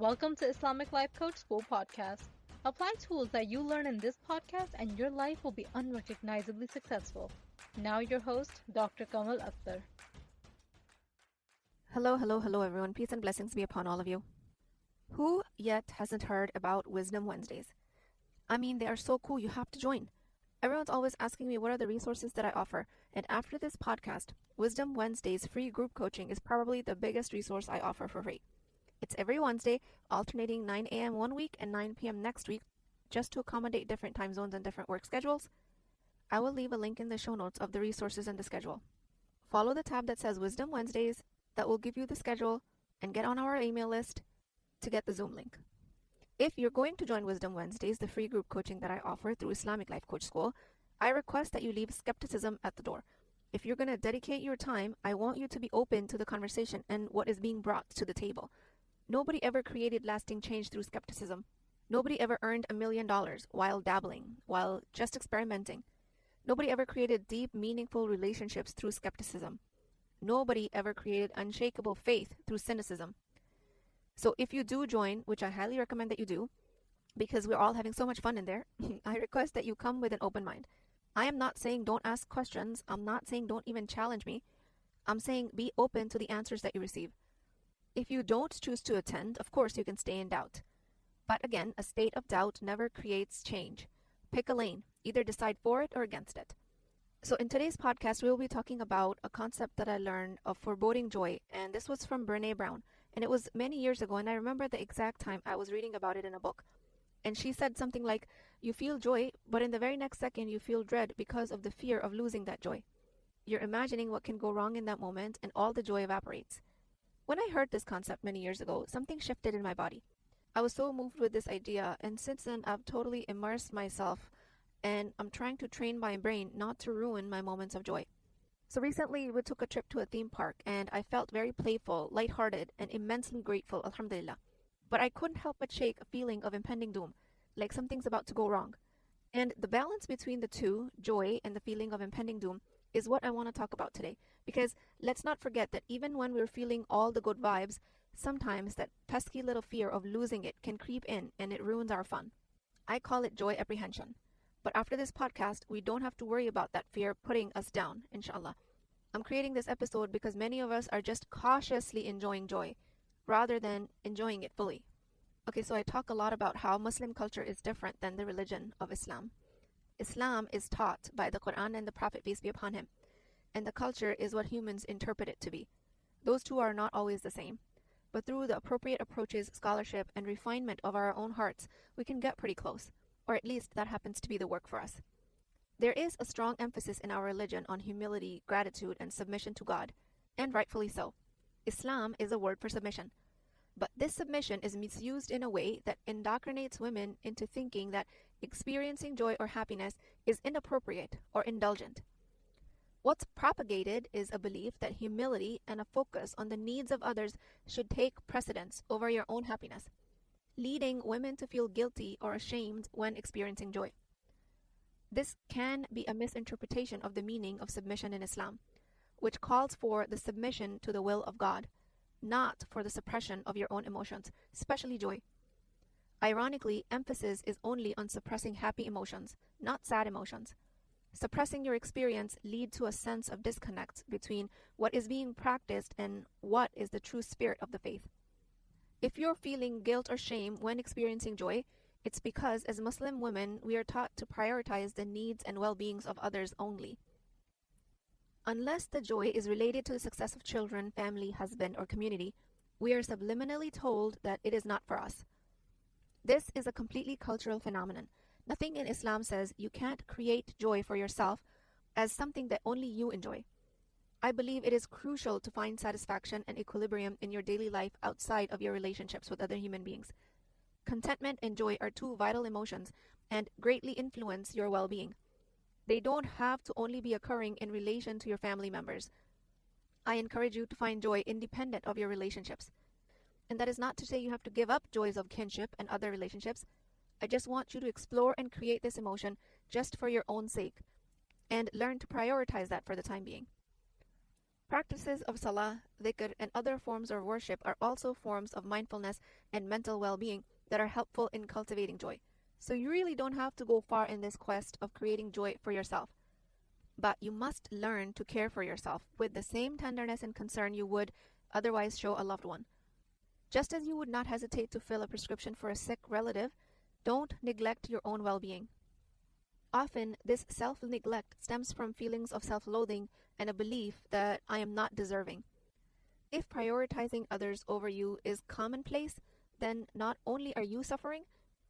Welcome to Islamic Life Coach School podcast. Apply tools that you learn in this podcast and your life will be unrecognizably successful. Now your host, Dr. Kamal Akhtar. Hello, everyone. Peace and blessings be upon all of you. Who yet hasn't heard about Wisdom Wednesdays? I mean, they are so cool. You have to join. Everyone's always asking me what are the resources that I offer. And after this podcast, Wisdom Wednesdays free group coaching is probably the biggest resource I offer for free. It's every Wednesday, alternating 9 a.m. one week and 9 p.m. next week, just to accommodate different time zones and different work schedules. I will leave a link in the show notes of the resources and the schedule. Follow the tab that says Wisdom Wednesdays. That will give you the schedule and get on our email list to get the Zoom link. If you're going to join Wisdom Wednesdays, the free group coaching that I offer through Islamic Life Coach School, I request that you leave skepticism at the door. If you're going to dedicate your time, I want you to be open to the conversation and what is being brought to the table. Nobody ever created lasting change through skepticism. Nobody ever earned $1 million while dabbling, while just experimenting. Nobody ever created deep, meaningful relationships through skepticism. Nobody ever created unshakable faith through cynicism. So if you do join, which I highly recommend that you do, because we're all having so much fun in there, I request that you come with an open mind. I am not saying don't ask questions. I'm not saying don't even challenge me. I'm saying be open to the answers that you receive. If you don't choose to attend, of course you can stay in doubt. But again, a state of doubt never creates change. Pick a lane. Either decide for it or against it. So in today's podcast, we will be talking about a concept that I learned of foreboding joy, and this was from Brené Brown, and it was many years ago, and I remember the exact time I was reading about it in a book. And she said something like, you feel joy, but in the very next second you feel dread because of the fear of losing that joy. You're imagining what can go wrong in that moment, and all the joy evaporates. When I heard this concept many years ago, something shifted in my body. I was so moved with this idea, and since then I've totally immersed myself and I'm trying to train my brain not to ruin my moments of joy. So recently we took a trip to a theme park and I felt very playful, lighthearted, and immensely grateful, alhamdulillah. But I couldn't help but shake a feeling of impending doom, like something's about to go wrong. And the balance between the two, joy and the feeling of impending doom, is what I want to talk about today. Because let's not forget that even when we're feeling all the good vibes, sometimes that pesky little fear of losing it can creep in and it ruins our fun. I call it joy apprehension. But after this podcast, we don't have to worry about that fear putting us down, inshallah. I'm creating this episode because many of us are just cautiously enjoying joy, rather than enjoying it fully. Okay, so I talk a lot about how Muslim culture is different than the religion of Islam. Islam is taught by the Quran and the Prophet, peace be upon him, and the culture is what humans interpret it to be. Those two are not always the same, but through the appropriate approaches, scholarship, and refinement of our own hearts, we can get pretty close. Or at least that happens to be the work for us. There is a strong emphasis in our religion on humility, gratitude, and submission to God, and rightfully so. Islam is a word for submission. But this submission is misused in a way that indoctrinates women into thinking that experiencing joy or happiness is inappropriate or indulgent. What's propagated is a belief that humility and a focus on the needs of others should take precedence over your own happiness, leading women to feel guilty or ashamed when experiencing joy. This can be a misinterpretation of the meaning of submission in Islam, which calls for the submission to the will of God, not for the suppression of your own emotions, especially joy. Ironically, emphasis is only on suppressing happy emotions, not sad emotions. Suppressing your experience leads to a sense of disconnect between what is being practiced and what is the true spirit of the faith. If you're feeling guilt or shame when experiencing joy, it's because as Muslim women, we are taught to prioritize the needs and well-beings of others only. Unless the joy is related to the success of children, family, husband, or community, we are subliminally told that it is not for us. This is a completely cultural phenomenon. Nothing in Islam says you can't create joy for yourself as something that only you enjoy. I believe it is crucial to find satisfaction and equilibrium in your daily life outside of your relationships with other human beings. Contentment and joy are two vital emotions and greatly influence your well-being. They don't have to only be occurring in relation to your family members. I encourage you to find joy independent of your relationships. And that is not to say you have to give up joys of kinship and other relationships. I just want you to explore and create this emotion just for your own sake and learn to prioritize that for the time being. Practices of salah, dhikr, and other forms of worship are also forms of mindfulness and mental well-being that are helpful in cultivating joy. So you really don't have to go far in this quest of creating joy for yourself. But you must learn to care for yourself with the same tenderness and concern you would otherwise show a loved one. Just as you would not hesitate to fill a prescription for a sick relative, don't neglect your own well-being. Often, this self-neglect stems from feelings of self-loathing and a belief that I am not deserving. If prioritizing others over you is commonplace, then not only are you suffering,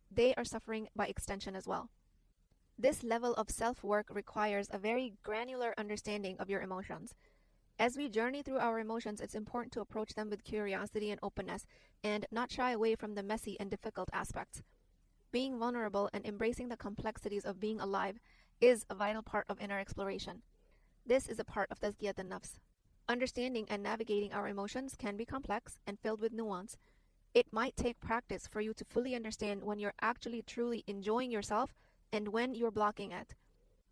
they are suffering by extension as well. This level of self-work requires a very granular understanding of your emotions. As we journey through our emotions, it's important to approach them with curiosity and openness and not shy away from the messy and difficult aspects. Being vulnerable and embracing the complexities of being alive is a vital part of inner exploration. This is a part of Tazkiyat an-Nafs. Understanding and navigating our emotions can be complex and filled with nuance. It might take practice for you to fully understand when you're actually truly enjoying yourself and when you're blocking it.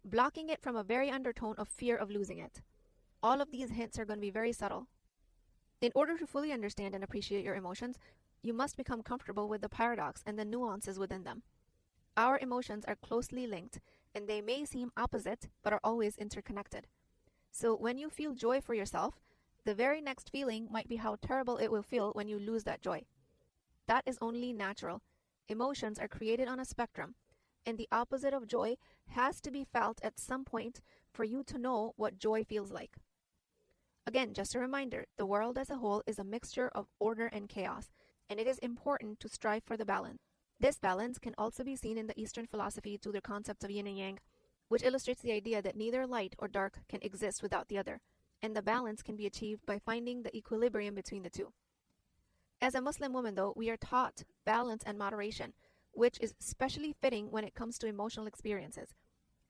Blocking it from a very undertone of fear of losing it. All of these hints are going to be very subtle. In order to fully understand and appreciate your emotions, you must become comfortable with the paradox and the nuances within them. Our emotions are closely linked, and they may seem opposite, but are always interconnected. So when you feel joy for yourself, the very next feeling might be how terrible it will feel when you lose that joy. That is only natural. Emotions are created on a spectrum, and the opposite of joy has to be felt at some point for you to know what joy feels like. Again, just a reminder, the world as a whole is a mixture of order and chaos, and it is important to strive for the balance. This balance can also be seen in the Eastern philosophy through the concept of yin and yang, which illustrates the idea that neither light or dark can exist without the other, and the balance can be achieved by finding the equilibrium between the two. As a Muslim woman, though, we are taught balance and moderation, which is especially fitting when it comes to emotional experiences.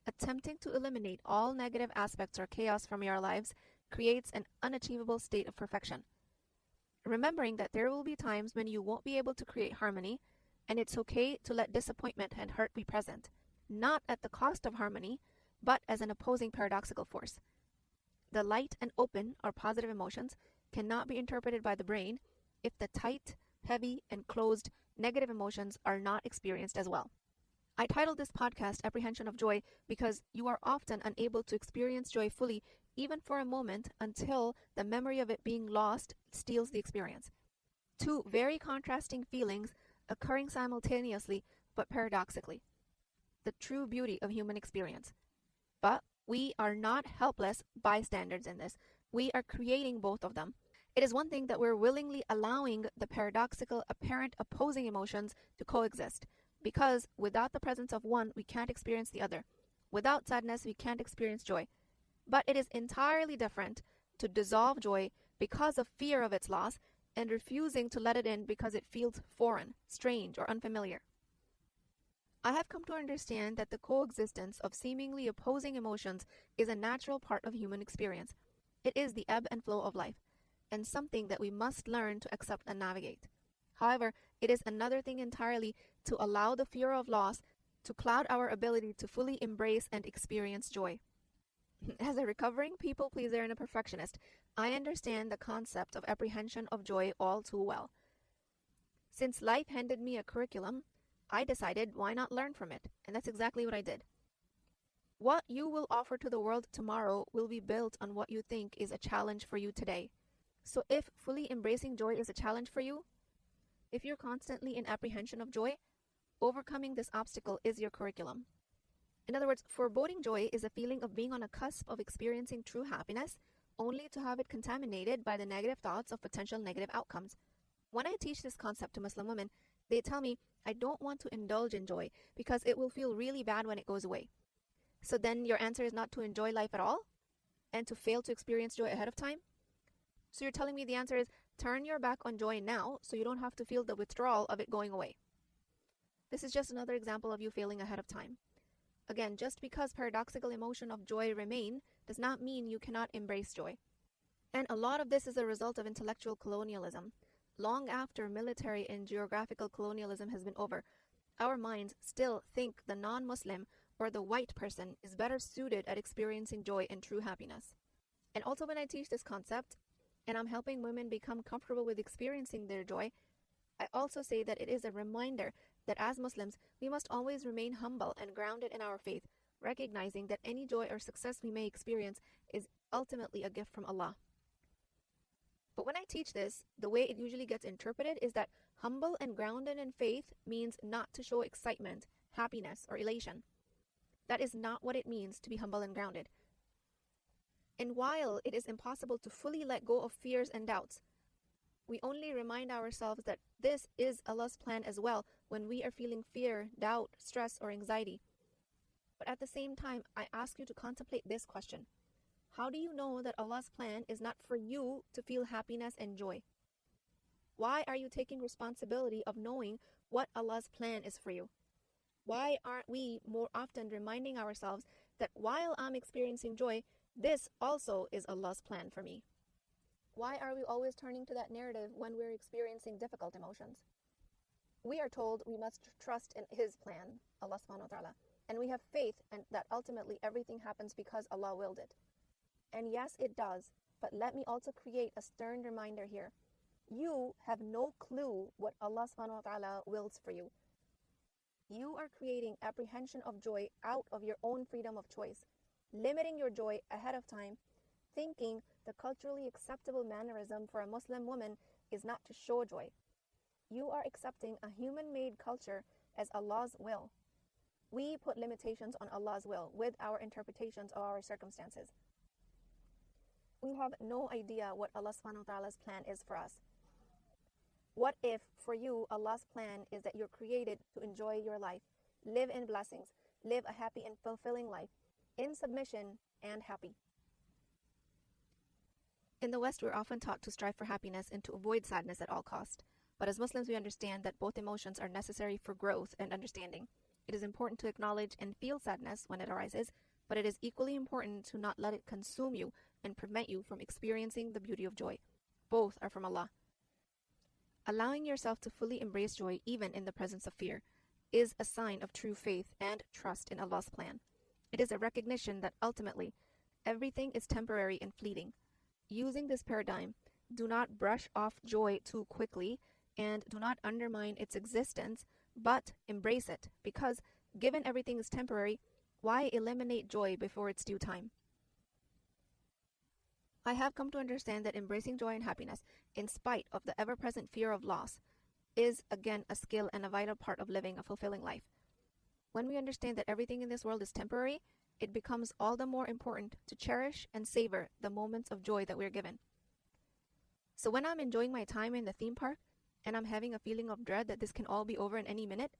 Attempting to eliminate all negative aspects or chaos from your lives creates an unachievable state of perfection. Remembering that there will be times when you won't be able to create harmony, and it's okay to let disappointment and hurt be present, not at the cost of harmony, but as an opposing paradoxical force. The light and open or positive emotions cannot be interpreted by the brain if the tight, heavy, and closed negative emotions are not experienced as well. I titled this podcast Apprehension of Joy because you are often unable to experience joy fully even for a moment until the memory of it being lost steals the experience. Two very contrasting feelings occurring simultaneously but paradoxically. The true beauty of human experience. But we are not helpless bystanders in this. We are creating both of them. It is one thing that we're willingly allowing the paradoxical, apparent opposing emotions to coexist, because without the presence of one, we can't experience the other. Without sadness, we can't experience joy. But it is entirely different to dissolve joy because of fear of its loss and refusing to let it in because it feels foreign, strange, or unfamiliar. I have come to understand that the coexistence of seemingly opposing emotions is a natural part of human experience. It is the ebb and flow of life, and something that we must learn to accept and navigate. However, it is another thing entirely to allow the fear of loss to cloud our ability to fully embrace and experience joy. As a recovering people pleaser and a perfectionist, I understand the concept of apprehension of joy all too well. Since life handed me a curriculum, I decided why not learn from it, and that's exactly what I did. What you will offer to the world tomorrow will be built on what you think is a challenge for you today. So if fully embracing joy is a challenge for you, if you're constantly in apprehension of joy, overcoming this obstacle is your curriculum. In other words, foreboding joy is a feeling of being on a cusp of experiencing true happiness, only to have it contaminated by the negative thoughts of potential negative outcomes. When I teach this concept to Muslim women, they tell me, I don't want to indulge in joy because it will feel really bad when it goes away. So then your answer is not to enjoy life at all and to fail to experience joy ahead of time? So you're telling me the answer is turn your back on joy now so you don't have to feel the withdrawal of it going away. This is just another example of you failing ahead of time. Again, just because paradoxical emotion of joy remain does not mean you cannot embrace joy. And a lot of this is a result of intellectual colonialism. Long after military and geographical colonialism has been over, our minds still think the non-Muslim or the white person is better suited at experiencing joy and true happiness. And also, when I teach this concept and I'm helping women become comfortable with experiencing their joy, I also say that it is a reminder that as Muslims, we must always remain humble and grounded in our faith, recognizing that any joy or success we may experience is ultimately a gift from Allah. But when I teach this, the way it usually gets interpreted is that humble and grounded in faith means not to show excitement, happiness, or elation. That is not what it means to be humble and grounded. And while it is impossible to fully let go of fears and doubts, we only remind ourselves that this is Allah's plan as well when we are feeling fear, doubt, stress, or anxiety. But at the same time, I ask you to contemplate this question. How do you know that Allah's plan is not for you to feel happiness and joy? Why are you taking responsibility of knowing what Allah's plan is for you? Why aren't we more often reminding ourselves that while I'm experiencing joy, this also is Allah's plan for me? Why are we always turning to that narrative when we're experiencing difficult emotions? We are told we must trust in His plan, Allah subhanahu wa ta'ala, and we have faith and that ultimately everything happens because Allah willed it. And yes, it does, but let me also create a stern reminder here. You have no clue what Allah subhanahu wa ta'ala wills for you. You are creating apprehension of joy out of your own freedom of choice, limiting your joy ahead of time, thinking the culturally acceptable mannerism for a Muslim woman is not to show joy. You are accepting a human-made culture as Allah's will. We put limitations on Allah's will with our interpretations of our circumstances. We have no idea what Allah subhanahu wa ta'ala's plan is for us. What if for you Allah's plan is that you're created to enjoy your life, live in blessings, live a happy and fulfilling life, in submission and happy? In the West, we're often taught to strive for happiness and to avoid sadness at all costs. But as Muslims, we understand that both emotions are necessary for growth and understanding. It is important to acknowledge and feel sadness when it arises, but it is equally important to not let it consume you and prevent you from experiencing the beauty of joy. Both are from Allah. Allowing yourself to fully embrace joy even in the presence of fear is a sign of true faith and trust in Allah's plan. It is a recognition that ultimately everything is temporary and fleeting. Using this paradigm, do not brush off joy too quickly and do not undermine its existence, but embrace it, because given everything is temporary, why eliminate joy before its due time? I have come to understand that embracing joy and happiness, in spite of the ever-present fear of loss, is again a skill and a vital part of living a fulfilling life. When we understand that everything in this world is temporary, it becomes all the more important to cherish and savor the moments of joy that we're given. So when I'm enjoying my time in the theme park and I'm having a feeling of dread that this can all be over in any minute,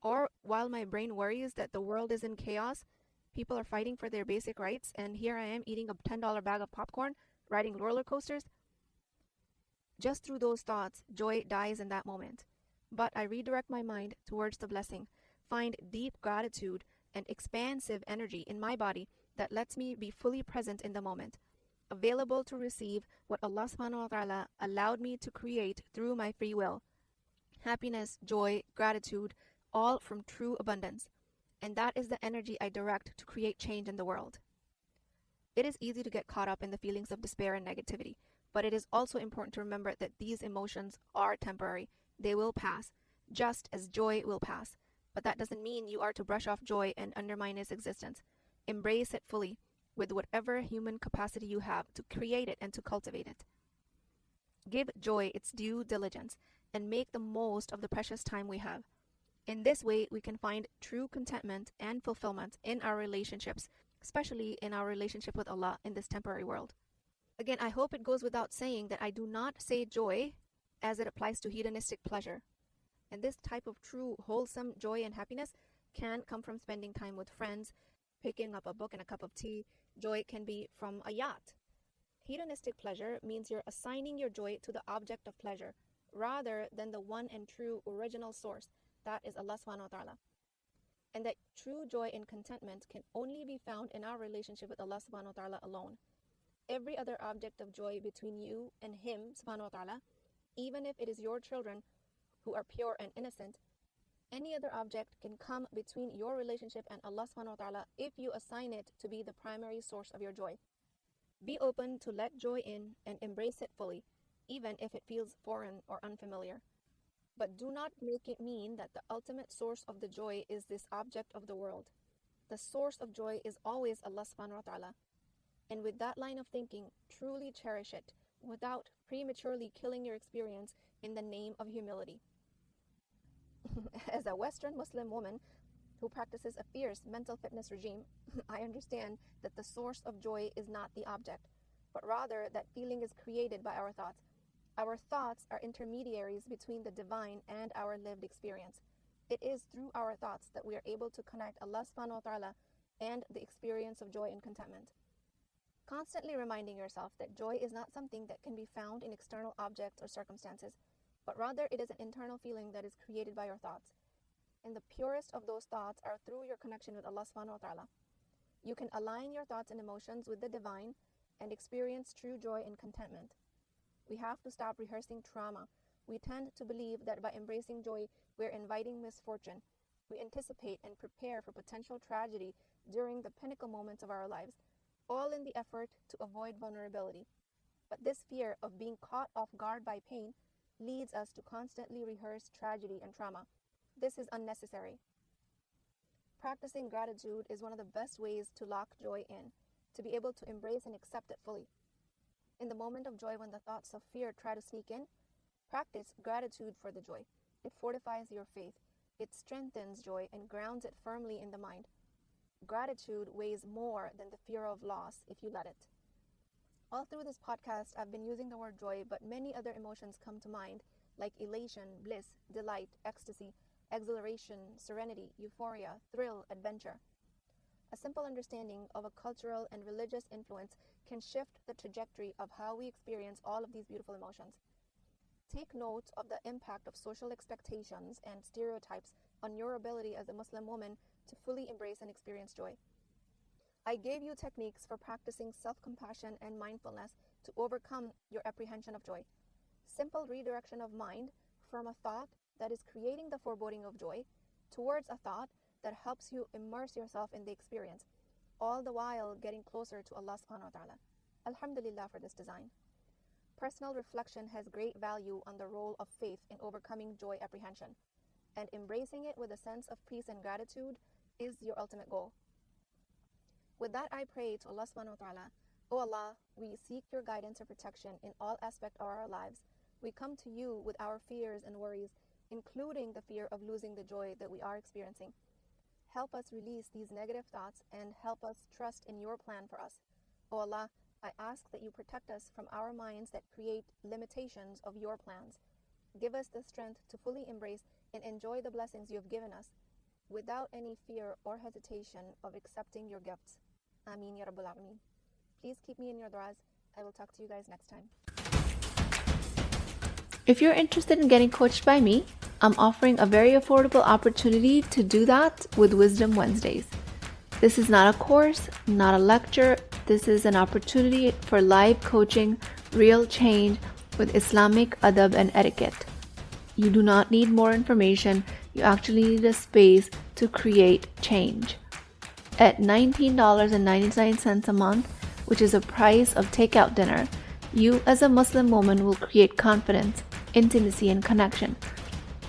or while my brain worries that the world is in chaos, people are fighting for their basic rights, and here I am eating a $10 bag of popcorn, riding roller coasters, just through those thoughts, joy dies in that moment. But I redirect my mind towards the blessing, find deep gratitude and expansive energy in my body that lets me be fully present in the moment, available to receive what Allah subhanahu wa ta'ala allowed me to create through my free will. Happiness, joy, gratitude, all from true abundance. And that is the energy I direct to create change in the world. It is easy to get caught up in the feelings of despair and negativity, but it is also important to remember that these emotions are temporary. They will pass, just as joy will pass. But that doesn't mean you are to brush off joy and undermine its existence. Embrace it fully, with whatever human capacity you have to create it and to cultivate it. Give joy its due diligence and make the most of the precious time we have. In this way, we can find true contentment and fulfillment in our relationships, especially in our relationship with Allah in this temporary world. Again, I hope it goes without saying that I do not say joy as it applies to hedonistic pleasure. And this type of true, wholesome joy and happiness can come from spending time with friends, picking up a book and a cup of tea. Joy can be from a yacht. Hedonistic pleasure means you're assigning your joy to the object of pleasure, rather than the one and true original source, that is Allah subhanahu wa ta'ala. And that true joy and contentment can only be found in our relationship with Allah subhanahu wa ta'ala alone. Every other object of joy between you and Him subhanahu wa ta'ala, even if it is your children who are pure and innocent, any other object can come between your relationship and Allah subhanahu wa ta'ala if you assign it to be the primary source of your joy. Be open to let joy in and embrace it fully, even if it feels foreign or unfamiliar. But do not make it mean that the ultimate source of the joy is this object of the world. The source of joy is always Allah subhanahu wa ta'ala. And with that line of thinking, truly cherish it without prematurely killing your experience in the name of humility. As a Western Muslim woman who practices a fierce mental fitness regime, I understand that the source of joy is not the object, but rather that feeling is created by our thoughts. Our thoughts are intermediaries between the divine and our lived experience. It is through our thoughts that we are able to connect Allah subhanahu wa ta'ala and the experience of joy and contentment. Constantly reminding yourself that joy is not something that can be found in external objects or circumstances, but rather it is an internal feeling that is created by your thoughts. And the purest of those thoughts are through your connection with Allah subhanahu wa ta'ala. You can align your thoughts and emotions with the divine and experience true joy and contentment. We have to stop rehearsing trauma. We tend to believe that by embracing joy, we're inviting misfortune. We anticipate and prepare for potential tragedy during the pinnacle moments of our lives, all in the effort to avoid vulnerability. But this fear of being caught off guard by pain leads us to constantly rehearse tragedy and trauma. This is unnecessary. Practicing gratitude is one of the best ways to lock joy in, to be able to embrace and accept it fully. In the moment of joy, when the thoughts of fear try to sneak in, practice gratitude for the joy. It fortifies your faith. It strengthens joy and grounds it firmly in the mind. Gratitude weighs more than the fear of loss if you let it. All through this podcast, I've been using the word joy, but many other emotions come to mind, like elation, bliss, delight, ecstasy, exhilaration, serenity, euphoria, thrill, adventure. A simple understanding of a cultural and religious influence can shift the trajectory of how we experience all of these beautiful emotions. Take note of the impact of social expectations and stereotypes on your ability as a Muslim woman to fully embrace and experience joy. I gave you techniques for practicing self-compassion and mindfulness to overcome your apprehension of joy. Simple redirection of mind from a thought that is creating the foreboding of joy towards a thought that helps you immerse yourself in the experience, all the while getting closer to Allah subhanahu wa ta'ala. Alhamdulillah for this design. Personal reflection has great value on the role of faith in overcoming joy apprehension, and embracing it with a sense of peace and gratitude is your ultimate goal. With that, I pray to Allah subhanahu wa ta'ala, O Allah, we seek your guidance and protection in all aspects of our lives. We come to you with our fears and worries, including the fear of losing the joy that we are experiencing. Help us release these negative thoughts and help us trust in your plan for us. O Allah, I ask that you protect us from our minds that create limitations of your plans. Give us the strength to fully embrace and enjoy the blessings you have given us without any fear or hesitation of accepting your gifts. Ameen Ya Rabbal Alameen. Please keep me in your du'as. I will talk to you guys next time. If you're interested in getting coached by me, I'm offering a very affordable opportunity to do that with Wisdom Wednesdays. This is not a course, not a lecture. This is an opportunity for live coaching, real change with Islamic adab and etiquette. You do not need more information. You actually need a space to create change. At $19.99 a month, which is the price of takeout dinner, you as a Muslim woman will create confidence, intimacy, and connection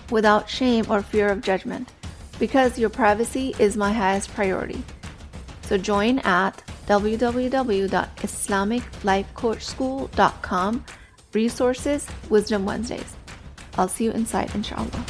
without shame or fear of judgment, because your privacy is my highest priority. So join at www.islamiclifecoachschool.com, resources, Wisdom Wednesdays. I'll see you inside, inshallah.